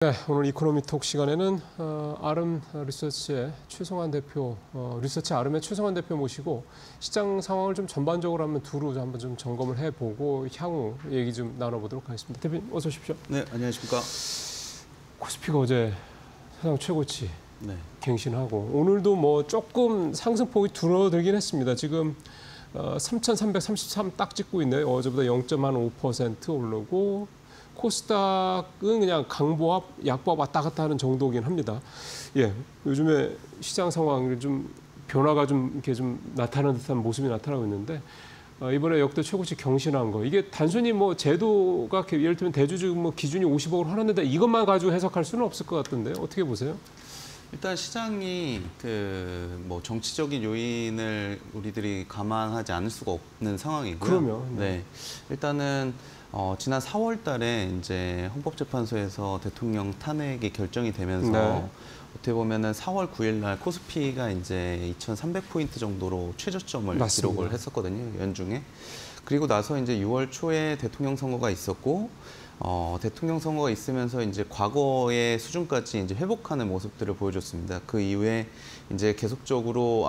네, 오늘 이코노미톡 시간에는 아름 리서치의 최성환 대표, 리서치 아름의 최성환 대표 모시고 시장 상황을 좀 전반적으로 한번 두루 한번 좀 점검을 해보고 향후 얘기 좀 나눠보도록 하겠습니다. 대표님 어서 오십시오. 네, 안녕하십니까. 코스피가 어제 사상 최고치 갱신하고 오늘도 뭐 조금 상승폭이 줄어들긴 했습니다. 지금 3,333 딱 찍고 있네요. 어제보다 0.5% 오르고 코스닥은 그냥 강보합, 약보합 왔다 갔다 하는 정도긴 합니다. 예, 요즘에 시장 상황이 좀 변화가 좀 이렇게 좀 나타나는 듯한 모습이 나타나고 있는데 이번에 역대 최고치 경신한 거 이게 단순히 뭐 제도가 예를 들면 대주주 뭐 기준이 50억으로 하는데 이것만 가지고 해석할 수는 없을 것 같은데 어떻게 보세요? 일단 시장이 뭐 정치적인 요인을 우리들이 감안하지 않을 수가 없는 상황이고요. 그럼요. 네, 일단은 지난 4월달에 이제 헌법재판소에서 대통령 탄핵이 결정이 되면서 어떻게 보면은 4월 9일날 코스피가 이제 2,300포인트 정도로 최저점을 기록을 했었거든요, 연중에. 그리고 나서 이제 6월 초에 대통령 선거가 있었고, 대통령 선거가 있으면서 이제 과거의 수준까지 이제 회복하는 모습들을 보여줬습니다. 그 이후에 이제 계속적으로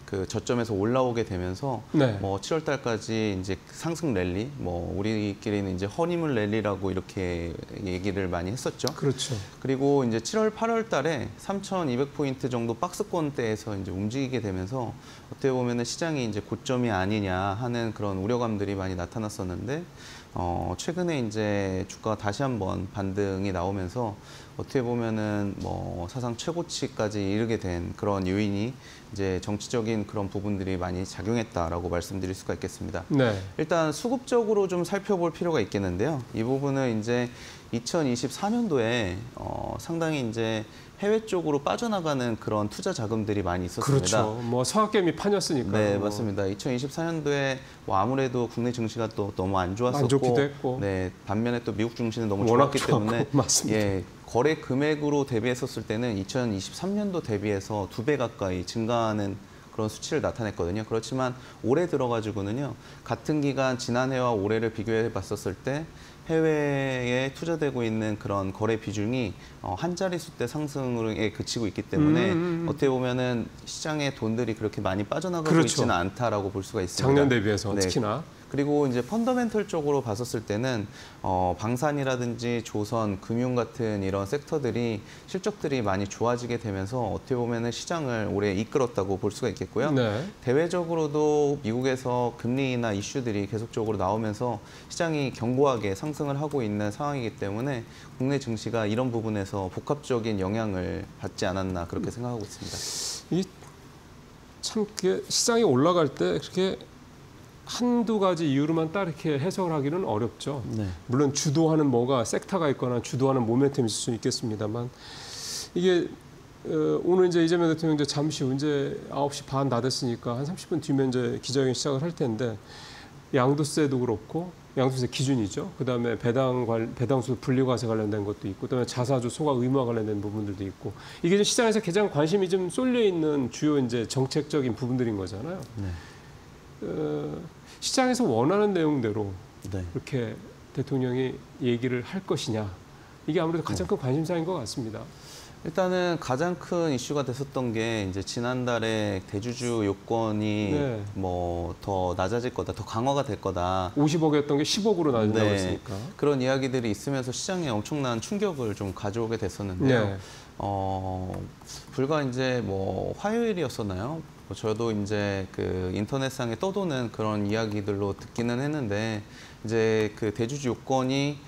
그 저점에서 올라오게 되면서 뭐 7월 달까지 이제 상승 랠리, 뭐 우리끼리는 이제 허니문 랠리라고 이렇게 얘기를 많이 했었죠. 그렇죠. 그리고 이제 7월, 8월 달에 3,200포인트 정도 박스권대에서 이제 움직이게 되면서 어떻게 보면은 시장이 이제 고점이 아니냐 하는 그런 우려감들이 많이 나타났었는데 최근에 이제 주가가 다시 한번 반등이 나오면서 어떻게 보면은 뭐 사상 최고치까지 이르게 된 그런 요인이 이제 정치적인 그런 부분들이 많이 작용했다라고 말씀드릴 수가 있겠습니다. 네. 일단 수급적으로 좀 살펴볼 필요가 있겠는데요. 이 부분은 이제 2024년도에 상당히 이제 해외 쪽으로 빠져나가는 그런 투자 자금들이 많이 있었습니다. 그렇죠. 뭐 성학개미 판이었으니까. 네, 맞습니다. 2024년도에 뭐 아무래도 국내 증시가 또 너무 안 좋았었고, 안 좋기도 했고, 네, 반면에 또 미국 증시는 너무 좋았기 때문에, 맞습니다. 예, 거래 금액으로 대비했었을 때는 2023년도 대비해서 2배 가까이 증가하는 그런 수치를 나타냈거든요. 그렇지만 올해 들어가지고는요, 같은 기간 지난해와 올해를 비교해 봤었을 때 해외에 투자되고 있는 그런 거래 비중이 한 자릿수대 상승에 그치고 있기 때문에 어떻게 보면은 시장에 돈들이 그렇게 많이 빠져나가고 있지는 않다라고 볼 수가 있습니다. 작년 대비해서 특히나. 그리고 이제 펀더멘털 쪽으로 봤었을 때는 방산이라든지 조선, 금융 같은 이런 섹터들이 실적들이 많이 좋아지게 되면서 어떻게 보면은 시장을 올해 이끌었다고 볼 수가 있겠고요. 대외적으로도 미국에서 금리나 이슈들이 계속적으로 나오면서 시장이 견고하게 상승을 하고 있는 상황이기 때문에 국내 증시가 이런 부분에서 복합적인 영향을 받지 않았나 그렇게 생각하고 있습니다. 참 시장이 올라갈 때 그렇게 한두 가지 이유로만 딱 이렇게 해석을 하기는 어렵죠. 물론 주도하는 뭐가 섹터가 있거나 주도하는 모멘텀이 있을 수 있겠습니다만 이게 오늘 이제 이재명 대통령 이제 잠시 후 이제 9시 반 다 됐으니까 한 30분 뒤면 이제 기자회견 시작을 할 텐데 양도세도 그렇고 양도세 기준이죠. 그다음에 배당수 분리과세 관련된 것도 있고, 그다음에 자사주 소각 의무화 관련된 부분들도 있고, 이게 시장에서 가장 관심이 좀 쏠려 있는 주요 이제 정책적인 부분들인 거잖아요. 시장에서 원하는 내용대로 이렇게 대통령이 얘기를 할 것이냐, 이게 아무래도 가장 큰 관심사인 것 같습니다. 일단은 가장 큰 이슈가 됐었던 게 이제 지난달에 대주주 요건이 뭐 더 낮아질 거다, 더 강화가 될 거다. 50억이었던 게 10억으로 낮아진다고 했으니까. 그런 이야기들이 있으면서 시장에 엄청난 충격을 좀 가져오게 됐었는데요. 불과 이제 뭐 화요일이었었나요? 저도 이제 그 인터넷상에 떠도는 그런 이야기들로 듣기는 했는데 이제 그 대주주 요건이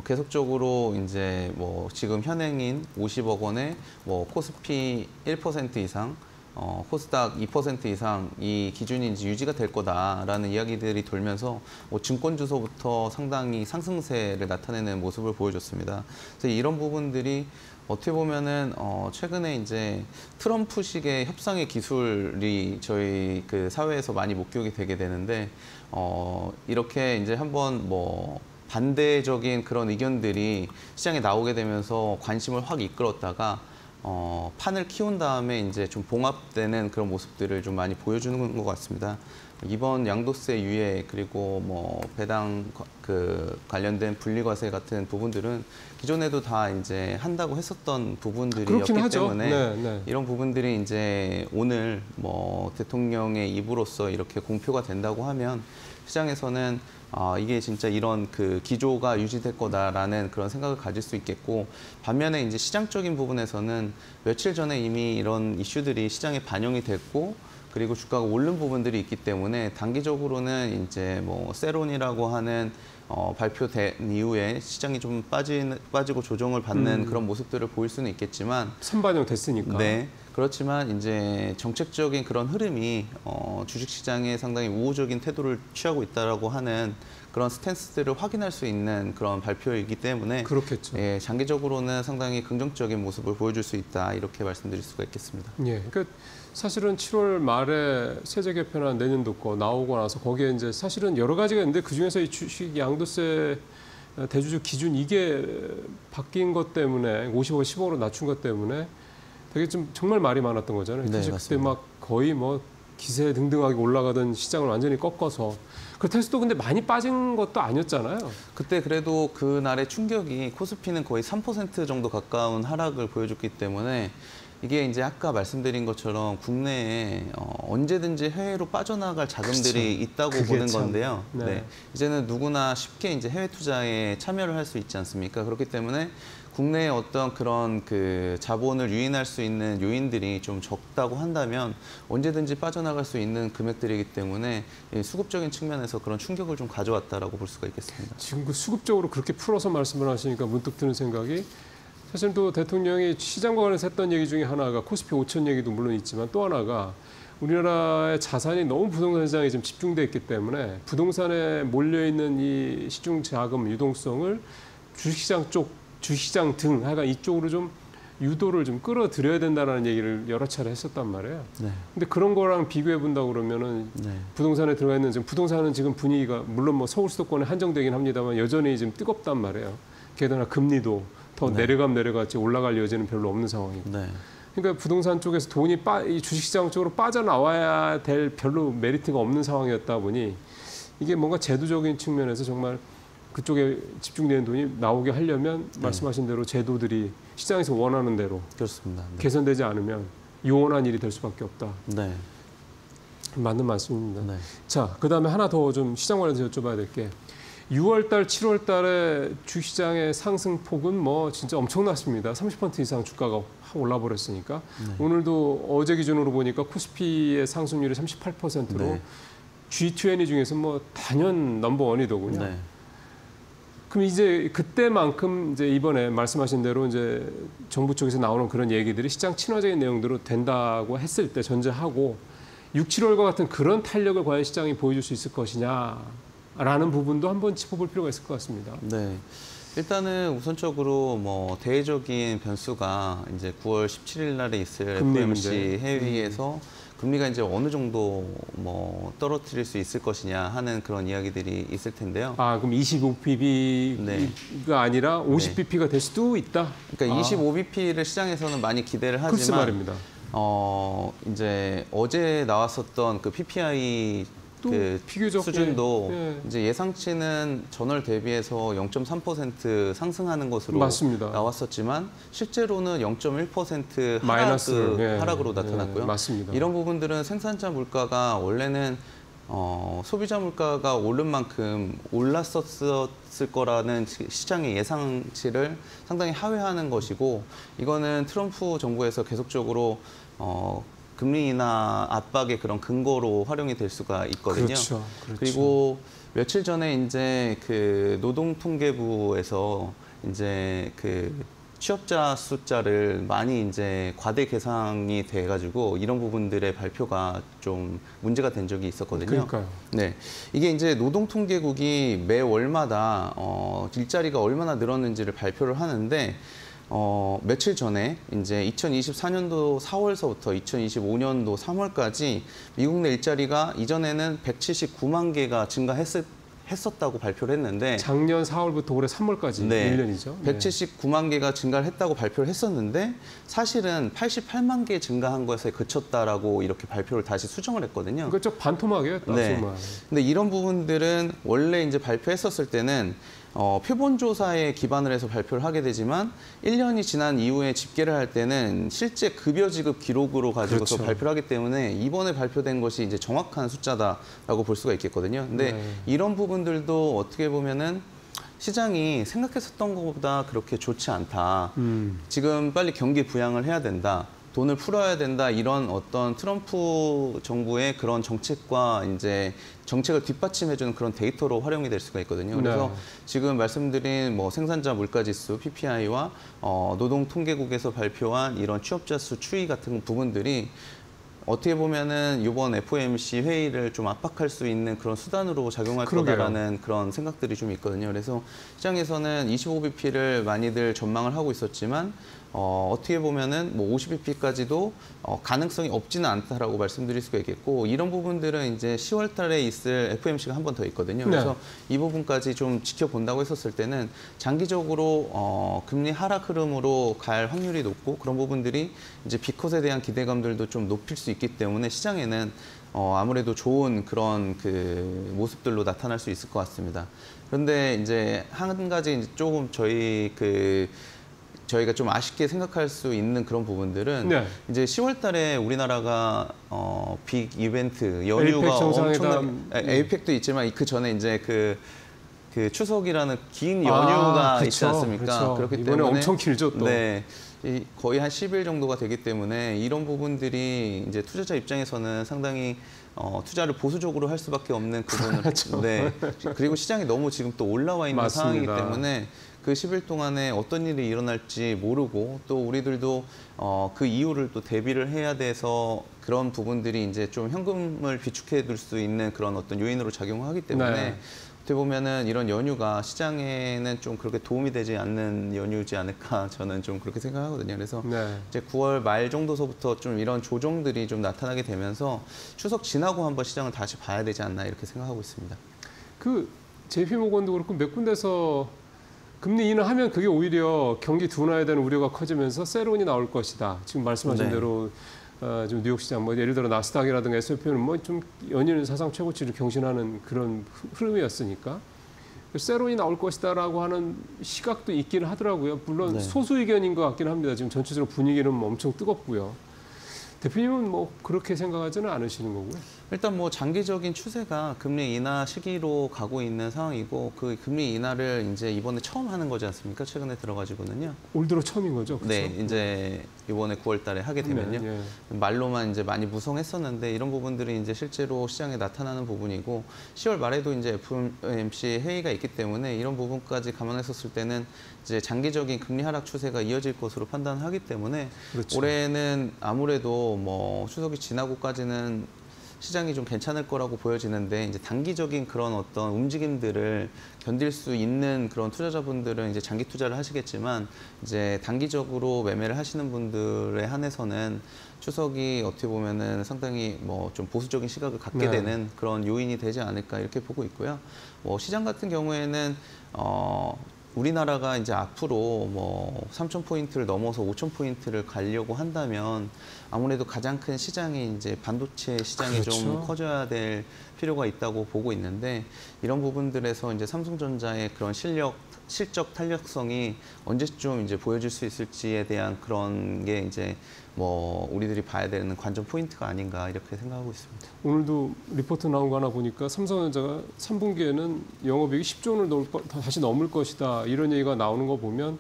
계속적으로 이제 뭐 지금 현행인 50억 원에 뭐 코스피 1% 이상, 코스닥 2% 이상 이 기준이 이제 유지가 될 거다라는 이야기들이 돌면서 뭐 증권 주소부터 상당히 상승세를 나타내는 모습을 보여줬습니다. 그래서 이런 부분들이 어떻게 보면은 최근에 이제 트럼프식의 협상의 기술이 저희 그 사회에서 많이 목격이 되게 되는데 이렇게 이제 한번 뭐 반대적인 그런 의견들이 시장에 나오게 되면서 관심을 확 이끌었다가 판을 키운 다음에 이제 좀 봉합되는 그런 모습들을 좀 많이 보여주는 것 같습니다. 이번 양도세 유예 그리고 뭐 배당 관련된 분리과세 같은 부분들은 기존에도 다 이제 한다고 했었던 부분들이었기 때문에 네. 이런 부분들이 이제 오늘 뭐 대통령의 입으로서 이렇게 공표가 된다고 하면 시장에서는 이게 진짜 이런 그 기조가 유지될 거다라는 그런 생각을 가질 수 있겠고, 반면에 이제 시장적인 부분에서는 며칠 전에 이미 이런 이슈들이 시장에 반영이 됐고, 그리고 주가가 오른 부분들이 있기 때문에 단기적으로는 이제 뭐 세론이라고 하는 발표된 이후에 시장이 좀 빠지고 조정을 받는 그런 모습들을 보일 수는 있겠지만 선반영 됐으니까. 네. 그렇지만 이제 정책적인 그런 흐름이 주식시장에 상당히 우호적인 태도를 취하고 있다라고 하는 그런 스탠스들을 확인할 수 있는 그런 발표이기 때문에 그렇겠죠. 예, 장기적으로는 상당히 긍정적인 모습을 보여줄 수 있다 이렇게 말씀드릴 수가 있겠습니다. 예, 그러니까 사실은 7월 말에 세제 개편안 내년도 거 나오고 나서 거기에 이제 사실은 여러 가지가 있는데 그 중에서 이 주식 양도세 대주주 기준 이게 바뀐 것 때문에 50억, 10억으로 낮춘 것 때문에 되게 좀 정말 말이 많았던 거잖아요. 네, 사실 그때 맞습니다. 막 거의 뭐 기세 등등하게 올라가던 시장을 완전히 꺾어서 그렇다 해서 또 근데 많이 빠진 것도 아니었잖아요. 그때 그래도 그날의 충격이 코스피는 거의 3% 정도 가까운 하락을 보여줬기 때문에 이게 이제 아까 말씀드린 것처럼 국내에 언제든지 해외로 빠져나갈 자금들이 그렇죠. 있다고 그게 보는 참, 건데요. 네. 네. 이제는 누구나 쉽게 이제 해외 투자에 참여를 할 수 있지 않습니까? 그렇기 때문에 국내의 어떤 그런 그 자본을 유인할 수 있는 요인들이 좀 적다고 한다면 언제든지 빠져나갈 수 있는 금액들이기 때문에 수급적인 측면에서 그런 충격을 좀 가져왔다라고 볼 수가 있겠습니다. 지금 그 수급적으로 그렇게 풀어서 말씀을 하시니까 문득 드는 생각이 사실 또 대통령이 시장과 관련해서 했던 얘기 중에 하나가 코스피 5천 얘기도 물론 있지만 또 하나가 우리나라의 자산이 너무 부동산 시장에 지금 집중돼 있기 때문에 부동산에 몰려있는 이 시중 자금 유동성을 주식시장 쪽, 주식시장 등 하여간 이쪽으로 좀 유도를 좀 끌어들여야 된다는 얘기를 여러 차례 했었단 말이에요. 네. 근데 그런 거랑 비교해 본다고 그러면은 네. 부동산에 들어가 있는 지금 부동산은 지금 분위기가 물론 뭐 서울 수도권에 한정되긴 합니다만 여전히 지금 뜨겁단 말이에요. 게다가 금리도 더 네. 내려갔지 올라갈 여지는 별로 없는 상황이고. 네. 그러니까 부동산 쪽에서 돈이 이 주식시장 쪽으로 빠져나와야 될 별로 메리트가 없는 상황이었다 보니 이게 뭔가 제도적인 측면에서 정말 그쪽에 집중되는 돈이 나오게 하려면 말씀하신 대로 제도들이 시장에서 원하는 대로 그렇습니다. 네. 개선되지 않으면 요원한 일이 될 수밖에 없다. 네. 맞는 말씀입니다. 네. 자, 그다음에 하나 더 좀 시장 관련해서 여쭤봐야 될 게 6월 달, 7월 달에 주시장의 상승폭은 뭐 진짜 엄청났습니다. 30% 이상 주가가 확 올라 버렸으니까. 네. 오늘도 어제 기준으로 보니까 코스피의 상승률이 38%로 네. G20 중에서 뭐 단연 넘버원이더군요. 네. 그럼 이제 그때만큼 이제 이번에 말씀하신 대로 이제 정부 쪽에서 나오는 그런 얘기들이 시장 친화적인 내용대로 된다고 했을 때 전제하고 6, 7월과 같은 그런 탄력을 과연 시장이 보여줄 수 있을 것이냐라는 부분도 한번 짚어볼 필요가 있을 것 같습니다. 네. 일단은 우선적으로 뭐 대외적인 변수가 이제 9월 17일 날에 있을 금리 FOMC 문제. 회의에서 금리가 이제 어느 정도 뭐 떨어뜨릴 수 있을 것이냐 하는 그런 이야기들이 있을 텐데요. 아, 그럼 25bp가 네. 아니라 50bp가 될 수도 있다. 그러니까 25bp를 시장에서는 많이 기대를 글쎄 하지만 말입니다. 이제 어제 나왔었던 그 PPI 또 그 비교적 수준도 예. 이제 예상치는 전월 대비해서 0.3% 상승하는 것으로 맞습니다. 나왔었지만 실제로는 0.1% 마이너스로, 예. 하락으로 예, 나타났고요. 맞습니다. 이런 부분들은 생산자 물가가 원래는 소비자 물가가 오른 만큼 올랐었을 거라는 시장의 예상치를 상당히 하회하는 것이고, 이거는 트럼프 정부에서 계속적으로 금리 인하 압박의 그런 근거로 활용이 될 수가 있거든요. 그렇죠. 그리고 며칠 전에 이제 그 노동통계부에서 이제 그 취업자 숫자를 많이 이제 과대 계상이 돼가지고 이런 부분들의 발표가 좀 문제가 된 적이 있었거든요. 그러니까요. 네, 이게 이제 노동통계국이 매 월마다 일자리가 얼마나 늘었는지를 발표를 하는데. 며칠 전에 이제 2024년도 4월서부터 2025년도 3월까지 미국 내 일자리가 이전에는 179만 개가 증가했을 했었다고 발표를 했는데 작년 4월부터 올해 3월까지 네, 1년이죠. 179만 개가 증가를 했다고 발표를 했었는데 사실은 88만 개 증가한 것에 그쳤다라고 이렇게 발표를 다시 수정을 했거든요. 그렇죠. 반토막이에요. 네. 정말. 근데 이런 부분들은 원래 이제 발표했었을 때는 표본 조사에 기반을 해서 발표를 하게 되지만 1년이 지난 이후에 집계를 할 때는 실제 급여 지급 기록으로 가지고서 그렇죠. 발표를 하기 때문에 이번에 발표된 것이 이제 정확한 숫자다라고 볼 수가 있겠거든요. 근데 네. 이런 부분들도 어떻게 보면은 시장이 생각했었던 것보다 그렇게 좋지 않다. 지금 빨리 경기 부양을 해야 된다. 돈을 풀어야 된다. 이런 어떤 트럼프 정부의 그런 정책과 이제 정책을 뒷받침해주는 그런 데이터로 활용이 될 수가 있거든요. 그래서 네. 지금 말씀드린 뭐 생산자 물가지수 PPI와 노동통계국에서 발표한 이런 취업자 수 추이 같은 부분들이 어떻게 보면은 이번 FOMC 회의를 좀 압박할 수 있는 그런 수단으로 작용할 그러게요. 거다라는 그런 생각들이 좀 있거든요. 그래서 시장에서는 25bp를 많이들 전망을 하고 있었지만 어떻게 보면은 뭐 50bp까지도 가능성이 없지는 않다라고 말씀드릴 수가 있겠고 이런 부분들은 이제 10월 달에 있을 FOMC가 한 번 더 있거든요. 그래서 네. 이 부분까지 좀 지켜본다고 했었을 때는 장기적으로 금리 하락 흐름으로 갈 확률이 높고 그런 부분들이 이제 비컷에 대한 기대감들도 좀 높일 수 있기 때문에 시장에는 아무래도 좋은 그런 그 모습들로 나타날 수 있을 것 같습니다. 그런데 이제 한 가지 이제 조금 저희가 좀 아쉽게 생각할 수 있는 그런 부분들은 네. 이제 10월 달에 우리나라가 빅 이벤트 에이펙 연휴가 정상회담. 에이펙도 있지만 그 전에 이제 그 추석이라는 긴 연휴가 있지 그쵸, 않습니까? 그쵸. 그렇기 이번에 때문에 엄청 길죠 또. 네. 거의 한 10일 정도가 되기 때문에 이런 부분들이 이제 투자자 입장에서는 상당히 투자를 보수적으로 할 수밖에 없는 부분을 네. 그리고 시장이 너무 지금 또 올라와 있는 맞습니다. 상황이기 때문에 그 10일 동안에 어떤 일이 일어날지 모르고 또 우리들도 그 이유를 또 대비를 해야 돼서 그런 부분들이 이제 좀 현금을 비축해 둘 수 있는 그런 어떤 요인으로 작용하기 때문에 네. 어떻게 보면은 이런 연휴가 시장에는 좀 그렇게 도움이 되지 않는 연휴지 않을까 저는 좀 그렇게 생각하거든요. 그래서 네. 이제 9월 말 정도서부터 좀 이런 조정들이 좀 나타나게 되면서 추석 지나고 한번 시장을 다시 봐야 되지 않나 이렇게 생각하고 있습니다. 그 JP모건도 그렇고 몇 군데서 금리 인하하면 그게 오히려 경기 둔화에 대한 우려가 커지면서 세론이 나올 것이다. 지금 말씀하신 네. 대로 좀 뉴욕 시장 뭐 예를 들어 나스닥이라든가 S&P는 뭐 좀 연일 사상 최고치를 경신하는 그런 흐름이었으니까 세론이 나올 것이다라고 하는 시각도 있기는 하더라고요. 물론 네. 소수 의견인 것 같긴 합니다. 지금 전체적으로 분위기는 엄청 뜨겁고요. 대표님은 뭐 그렇게 생각하지는 않으시는 거고요. 일단 뭐 장기적인 추세가 금리 인하 시기로 가고 있는 상황이고 그 금리 인하를 이제 이번에 처음 하는 거지 않습니까? 최근에 들어가지고는요. 올 들어 처음인 거죠, 그렇죠? 네, 이제 이번에 9월 달에 하게 되면요. 네, 말로만 이제 많이 무성했었는데 이런 부분들이 이제 실제로 시장에 나타나는 부분이고 10월 말에도 이제 FOMC 회의가 있기 때문에 이런 부분까지 감안했었을 때는 이제 장기적인 금리 하락 추세가 이어질 것으로 판단하기 때문에 그렇죠. 올해는 아무래도 뭐 추석이 지나고까지는 시장이 좀 괜찮을 거라고 보여지는데 이제 단기적인 그런 어떤 움직임들을 견딜 수 있는 그런 투자자분들은 이제 장기 투자를 하시겠지만 이제 단기적으로 매매를 하시는 분들에 한해서는 추석이 어떻게 보면은 상당히 뭐 좀 보수적인 시각을 갖게 네. 되는 그런 요인이 되지 않을까 이렇게 보고 있고요. 뭐 시장 같은 경우에는 우리나라가 이제 앞으로 뭐 3,000포인트를 넘어서 5,000포인트를 가려고 한다면 아무래도 가장 큰 시장이 이제 반도체 시장이 그렇죠. 좀 커져야 될 필요가 있다고 보고 있는데 이런 부분들에서 이제 삼성전자의 그런 실적 탄력성이 언제쯤 이제 보여줄 수 있을지에 대한 그런 게 이제 뭐 우리들이 봐야 되는 관전 포인트가 아닌가 이렇게 생각하고 있습니다. 오늘도 리포트 나온 거 하나 보니까 삼성전자가 3분기에는 영업이익이 10조 원을 다시 넘을 것이다 이런 얘기가 나오는 거 보면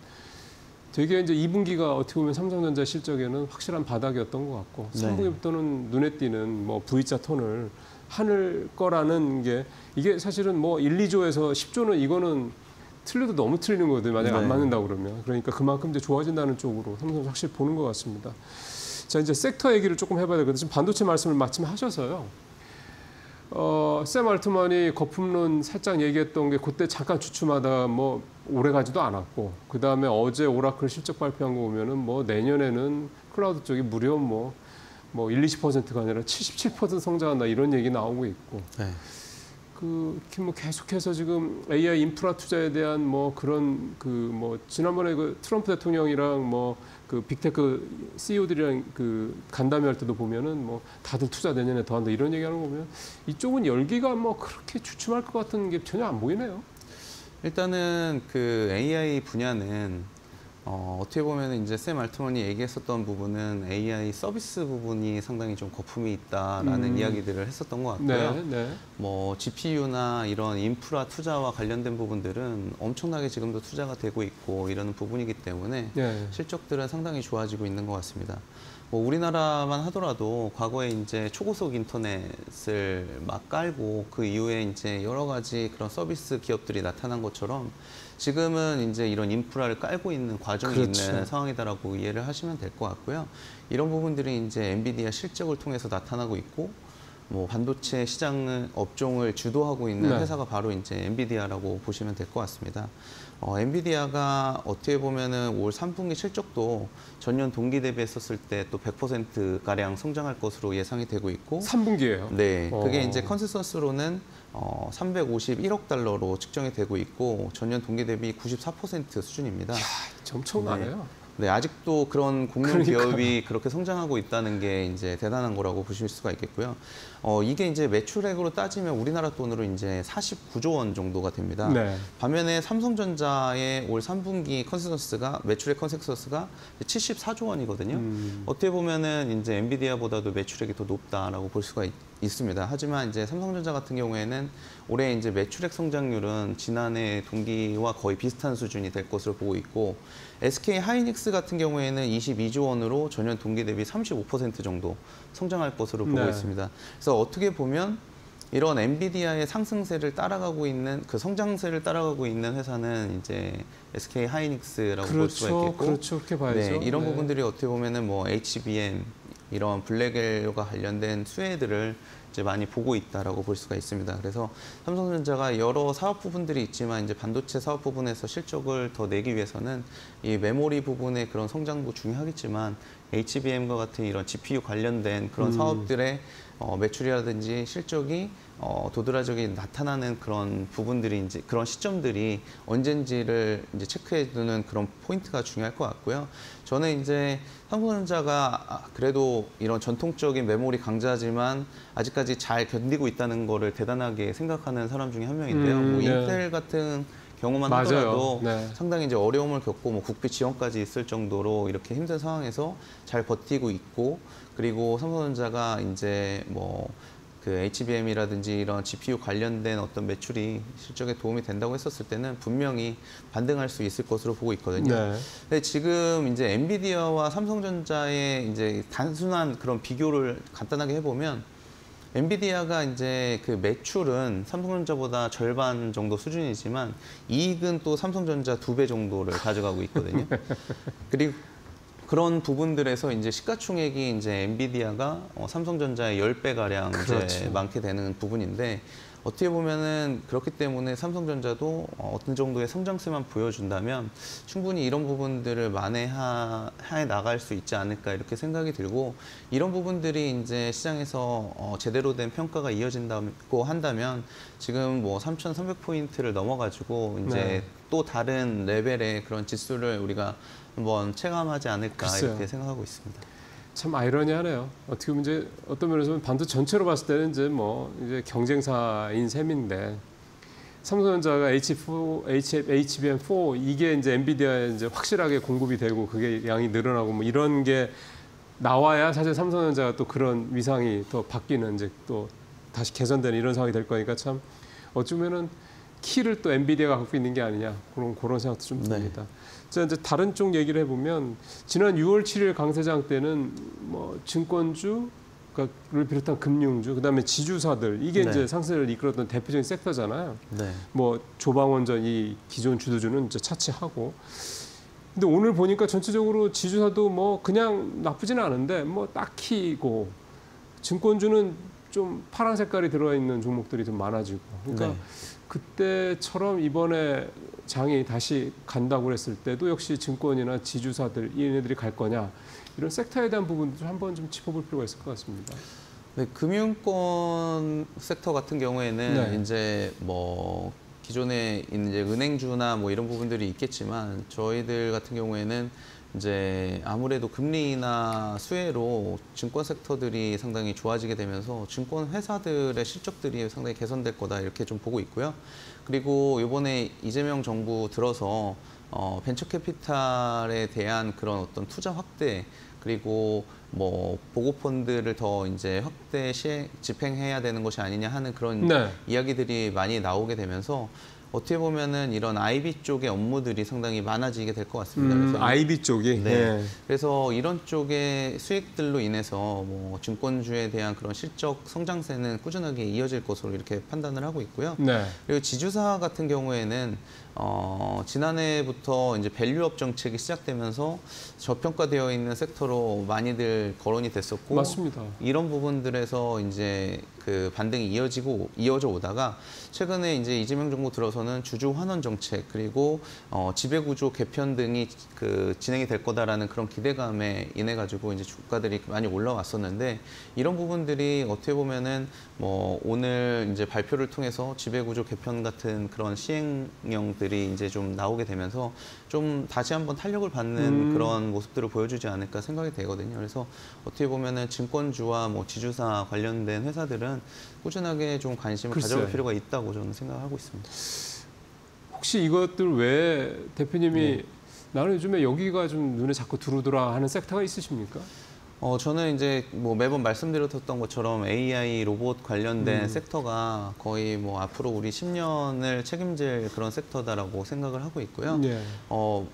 되게 이제 2분기가 어떻게 보면 삼성전자 실적에는 확실한 바닥이었던 것 같고 네. 3분기부터는 눈에 띄는 뭐 V자 톤을 하늘 거라는 게 이게 사실은 뭐 1, 2조에서 10조는 이거는 틀려도 너무 틀리는 거거든요. 만약에 네. 안 맞는다고 그러면. 그러니까 그만큼 이제 좋아진다는 쪽으로 삼성전자 확실히 보는 것 같습니다. 자, 이제 섹터 얘기를 조금 해봐야 되거든요. 지금 반도체 말씀을 마침 하셔서요. 샘 알트만이 거품론 살짝 얘기했던 게 그때 잠깐 주춤하다 뭐 오래 가지도 않았고 그 다음에 어제 오라클 실적 발표한 거 보면은 뭐 내년에는 클라우드 쪽이 무려 뭐 1, 20%가 아니라 77% 성장한다 이런 얘기 나오고 있고 네. 이렇게 뭐 계속해서 지금 AI 인프라 투자에 대한 뭐 그런 지난번에 트럼프 대통령이랑 그 빅테크 CEO들이랑 간담회 할 때도 보면은 뭐 다들 투자 내년에 더 한다 이런 얘기하는 거 보면 이쪽은 열기가 뭐 그렇게 주춤할 것 같은 게 전혀 안 보이네요. 일단은 그 AI 분야는 어떻게 보면 이제 샘 알트먼이 얘기했었던 부분은 AI 서비스 부분이 상당히 좀 거품이 있다라는 이야기들을 했었던 것 같고요. 네, 네. 뭐 GPU나 이런 인프라 투자와 관련된 부분들은 엄청나게 지금도 투자가 되고 있고 이러는 부분이기 때문에 네. 실적들은 상당히 좋아지고 있는 것 같습니다. 뭐 우리나라만 하더라도 과거에 이제 초고속 인터넷을 막 깔고 그 이후에 이제 여러 가지 그런 서비스 기업들이 나타난 것처럼 지금은 이제 이런 인프라를 깔고 있는 과정이 그렇죠. 있는 상황이다라고 이해를 하시면 될 것 같고요. 이런 부분들이 이제 엔비디아 실적을 통해서 나타나고 있고 뭐 반도체 시장 업종을 주도하고 있는 네. 회사가 바로 이제 엔비디아라고 보시면 될 것 같습니다. 엔비디아가 어떻게 보면은 올 3분기 실적도 전년 동기 대비했었을 때 또 100%가량 성장할 것으로 예상이 되고 있고 3분기예요. 네, 그게 이제 컨센서스로는 351억 달러로 측정이 되고 있고 전년 동기 대비 94% 수준입니다. 이야, 엄청나네요. 네, 아직도 그런 공룡 그러니까요. 기업이 그렇게 성장하고 있다는 게 이제 대단한 거라고 보실 수가 있겠고요. 이게 이제 매출액으로 따지면 우리나라 돈으로 이제 49조 원 정도가 됩니다. 네. 반면에 삼성전자의 올 3분기 매출액 컨센서스가 74조 원이거든요. 어떻게 보면은 이제 엔비디아보다도 매출액이 더 높다라고 볼 수가 있습니다. 하지만 이제 삼성전자 같은 경우에는 올해 이제 매출액 성장률은 지난해 동기와 거의 비슷한 수준이 될 것으로 보고 있고 SK 하이닉스 같은 경우에는 22조 원으로 전년 동기 대비 35% 정도 성장할 것으로 보고 네. 있습니다. 그래서 어떻게 보면 이런 엔비디아의 상승세를 따라가고 있는 그 성장세를 따라가고 있는 회사는 이제 SK 하이닉스라고 볼 수가 있겠고, 그렇죠, 그렇게 봐야죠. 네, 이런 네. 부분들이 어떻게 보면은 뭐 HBM 이런 블랙엘과 관련된 수혜들을 이제 많이 보고 있다라고 볼 수가 있습니다. 그래서 삼성전자가 여러 사업 부분들이 있지만 이제 반도체 사업 부분에서 실적을 더 내기 위해서는 이 메모리 부분의 그런 성장도 중요하겠지만 HBM과 같은 이런 GPU 관련된 그런 사업들의 매출이라든지 실적이 도드라지게 나타나는 그런 부분들이 이제 그런 시점들이 언젠지를 이제 체크해 두는 그런 포인트가 중요할 것 같고요. 저는 이제 삼성전자가 그래도 이런 전통적인 메모리 강자지만 아직까지 잘 견디고 있다는 거를 대단하게 생각하는 사람 중에 한 명인데요. 뭐 네. 인텔 같은 경우만 맞아요. 하더라도 네. 상당히 이제 어려움을 겪고 뭐 국비 지원까지 있을 정도로 이렇게 힘든 상황에서 잘 버티고 있고 그리고 삼성전자가 이제 뭐 그 HBM이라든지 이런 GPU 관련된 어떤 매출이 실적에 도움이 된다고 했었을 때는 분명히 반등할 수 있을 것으로 보고 있거든요. 네. 근데 지금 이제 엔비디아와 삼성전자의 이제 단순한 그런 비교를 간단하게 해보면 엔비디아가 이제 그 매출은 삼성전자보다 절반 정도 수준이지만 이익은 또 삼성전자 2배 정도를 가져가고 있거든요. 그리고 그런 부분들에서 이제 시가총액이 이제 엔비디아가 삼성전자의 10배가량 그렇죠. 이제 많게 되는 부분인데 어떻게 보면은 그렇기 때문에 삼성전자도 어떤 정도의 성장세만 보여준다면 충분히 이런 부분들을 만회해 나갈 수 있지 않을까 이렇게 생각이 들고 이런 부분들이 이제 시장에서 제대로 된 평가가 이어진다고 한다면 지금 뭐 3,300포인트를 넘어가지고 이제 네. 또 다른 레벨의 그런 지수를 우리가 한번 체감하지 않을까 글쎄요. 이렇게 생각하고 있습니다. 참 아이러니하네요. 어떻게 보면 이제 어떤 면에서 보면 반도체 전체로 봤을 때는 이제 경쟁사인 셈인데 삼성전자가 HBM4 이게 이제 엔비디아에 이제 확실하게 공급이 되고 그게 양이 늘어나고 뭐 이런 게 나와야 사실 삼성전자가 또 그런 위상이 더 바뀌는 이제 또 다시 개선되는 이런 상황이 될 거니까 참 어쩌면은 키를 또 엔비디아가 갖고 있는 게 아니냐 그런 생각도 좀 듭니다. 자, 이제 다른 쪽 얘기를 해보면 지난 6월 7일 강세장 때는 뭐 증권주를 비롯한 금융주, 그다음에 지주사들 이게 네. 이제 상승을 이끌었던 대표적인 섹터잖아요. 네. 뭐 조방원전 이 기존 주도주는 이제 차치하고. 근데 오늘 보니까 전체적으로 지주사도 뭐 그냥 나쁘지는 않은데 뭐 딱히고 증권주는 좀 파란 색깔이 들어가 있는 종목들이 좀 많아지고. 그러니까 네. 그때처럼 이번에 장이 다시 간다고 그랬을 때도 역시 증권이나 지주사들 얘네들이 갈 거냐 이런 섹터에 대한 부분도 한번 좀 짚어볼 필요가 있을 것 같습니다. 네, 금융권 섹터 같은 경우에는 네. 이제 뭐 기존에 이제 은행주나 뭐 이런 부분들이 있겠지만 저희들 같은 경우에는 이제 아무래도 금리나 수혜로 증권 섹터들이 상당히 좋아지게 되면서 증권 회사들의 실적들이 상당히 개선될 거다 이렇게 좀 보고 있고요. 그리고 이번에 이재명 정부 들어서 벤처 캐피탈에 대한 그런 어떤 투자 확대 그리고 뭐 보고펀드를 더 이제 확대 집행해야 되는 것이 아니냐 하는 그런 네. 이야기들이 많이 나오게 되면서 어떻게 보면은 이런 IB 쪽의 업무들이 상당히 많아지게 될 것 같습니다. 그래서 IB 쪽이. 네. 네. 그래서 이런 쪽의 수익들로 인해서 뭐 증권주에 대한 그런 실적 성장세는 꾸준하게 이어질 것으로 이렇게 판단을 하고 있고요. 네. 그리고 지주사 같은 경우에는 지난해부터 이제 밸류업 정책이 시작되면서 저평가되어 있는 섹터로 많이들 거론이 됐었고, 맞습니다. 이런 부분들에서 이제 그 반등이 이어져 오다가 최근에 이제 이재명 정부 들어서는 주주 환원 정책 그리고 지배구조 개편 등이 그 진행이 될 거다라는 그런 기대감에 인해 가지고 이제 주가들이 많이 올라왔었는데 이런 부분들이 어떻게 보면은 뭐 오늘 이제 발표를 통해서 지배구조 개편 같은 그런 시행령들이 이제 좀 나오게 되면서 좀 다시 한번 탄력을 받는 그런 모습들을 보여주지 않을까 생각이 되거든요. 그래서 어떻게 보면은 증권주와 뭐 지주사 관련된 회사들은 꾸준하게 좀 관심을 가져볼 필요가 있다고 저는 생각하고 있습니다. 혹시 이것들 외에 대표님이 나는 요즘에 여기가 좀 눈에 자꾸 들어오더라 하는 섹터가 있으십니까? 저는 이제 뭐 매번 말씀드렸던 것처럼 AI 로봇 관련된 섹터가 거의 뭐 앞으로 우리 10년을 책임질 그런 섹터다라고 생각을 하고 있고요. 네.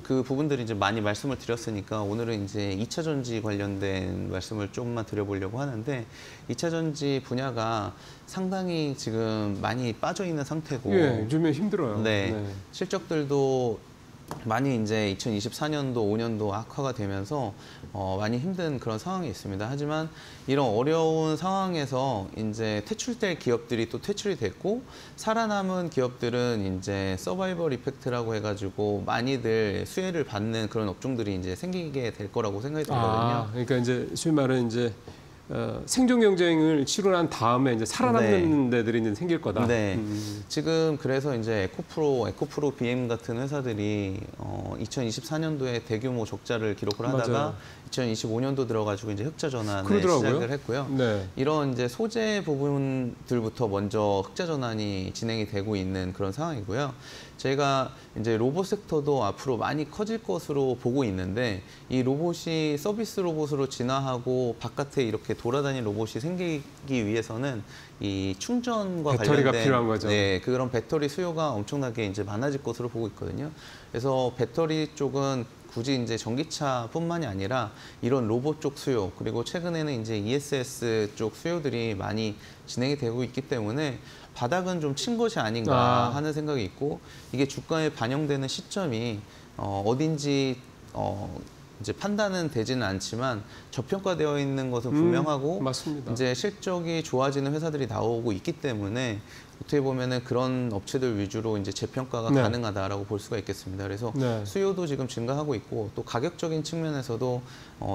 그 부분들이 이제 많이 말씀을 드렸으니까 오늘은 이제 2차 전지 관련된 말씀을 조금만 드려보려고 하는데 2차 전지 분야가 상당히 지금 많이 빠져 있는 상태고 예, 요즘에 힘들어요. 네. 실적들도 많이 이제 2024년도, 5년도 악화가 되면서 많이 힘든 그런 상황이 있습니다. 하지만 이런 어려운 상황에서 이제 퇴출될 기업들이 또 퇴출이 됐고 살아남은 기업들은 이제 서바이벌 이펙트라고 해가지고 많이들 수혜를 받는 그런 업종들이 이제 생기게 될 거라고 생각이 들거든요. 그러니까 이제 소위 말하는 이제 생존 경쟁을 치료한 다음에 이제 살아남는 데들이 이제 생길 거다. 네. 지금 그래서 이제 에코프로 BM 같은 회사들이 2024년도에 대규모 적자를 기록을 하다가 맞아요. 2025년도 들어가지고 이제 흑자 전환을 그러더라고요. 시작을 했고요. 네. 이런 이제 소재 부분들부터 먼저 흑자 전환이 진행이 되고 있는 그런 상황이고요. 저희가 이제 로봇 섹터도 앞으로 많이 커질 것으로 보고 있는데 이 로봇이 서비스 로봇으로 진화하고 바깥에 이렇게 돌아다니는 로봇이 생기기 위해서는 이 충전과 배터리가 관련된 필요한 거죠. 네, 그런 배터리 수요가 엄청나게 이제 많아질 것으로 보고 있거든요. 그래서 배터리 쪽은 굳이 이제 전기차뿐만이 아니라 이런 로봇 쪽 수요 그리고 최근에는 이제 ESS 쪽 수요들이 많이 진행이 되고 있기 때문에 바닥은 좀 친 것이 아닌가 하는 생각이 있고 이게 주가에 반영되는 시점이 어딘지 이제 판단은 되지는 않지만 저평가되어 있는 것은 분명하고 맞습니다. 이제 실적이 좋아지는 회사들이 나오고 있기 때문에 어떻게 보면은 그런 업체들 위주로 이제 재평가가 네. 가능하다라고 볼 수가 있겠습니다. 그래서 네. 수요도 지금 증가하고 있고 또 가격적인 측면에서도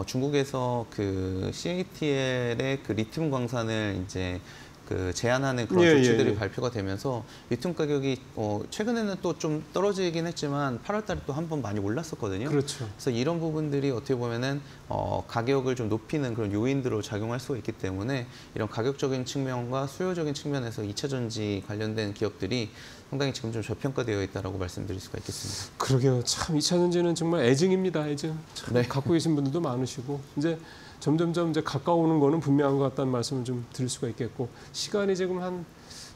중국에서 그 CATL의 그 리튬 광산을 이제 그 제한하는 그런 조치들이 발표가 되면서 리튬 가격이 최근에는 또 좀 떨어지긴 했지만 8월 달에 또 한 번 많이 올랐었거든요. 그렇죠. 그래서 이런 부분들이 어떻게 보면은 가격을 좀 높이는 그런 요인으로 작용할 수가 있기 때문에 이런 가격적인 측면과 수요적인 측면에서 2차 전지 관련된 기업들이 상당히 지금 좀 저평가되어 있다라고 말씀드릴 수가 있겠습니다. 그러게요. 참 2차 전지는 정말 애증입니다. 애증. 참 네. 갖고 계신 분들도 많으시고 이제 점점점 이제 가까우는 거는 분명한 것 같다는 말씀을 좀 드릴 수가 있겠고 시간이 지금 한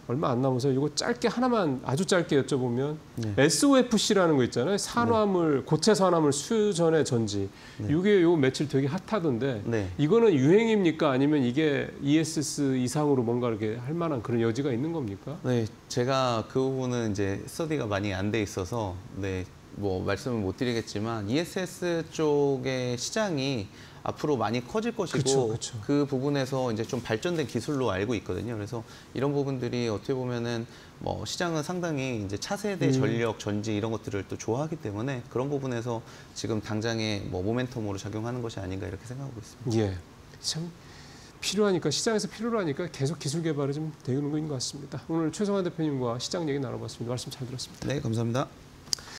얼마 안 남아서 이거 짧게 하나만 아주 짧게 여쭤보면 SOFC라는 거 있잖아요. 산화물 고체 산화물 수전의 전지. 이게 요 며칠 되게 핫하던데 이거는 유행입니까? 아니면 이게 ESS 이상으로 뭔가 이렇게 할 만한 그런 여지가 있는 겁니까? 네, 제가 그 부분은 이제 스터디가 많이 안 돼 있어서 뭐 말씀을 못 드리겠지만 ESS 쪽의 시장이 앞으로 많이 커질 것이고 그쵸. 그 부분에서 이제 좀 발전된 기술로 알고 있거든요. 그래서 이런 부분들이 어떻게 보면은 뭐 시장은 상당히 이제 차세대 전력, 전지 이런 것들을 또 좋아하기 때문에 그런 부분에서 지금 당장의 뭐 모멘텀으로 작용하는 것이 아닌가 이렇게 생각하고 있습니다. 예. 참 필요하니까 시장에서 필요로 하니까 계속 기술 개발이 좀 되는 것 같습니다. 오늘 최성환 대표님과 시장 얘기 나눠봤습니다. 말씀 잘 들었습니다. 네, 감사합니다.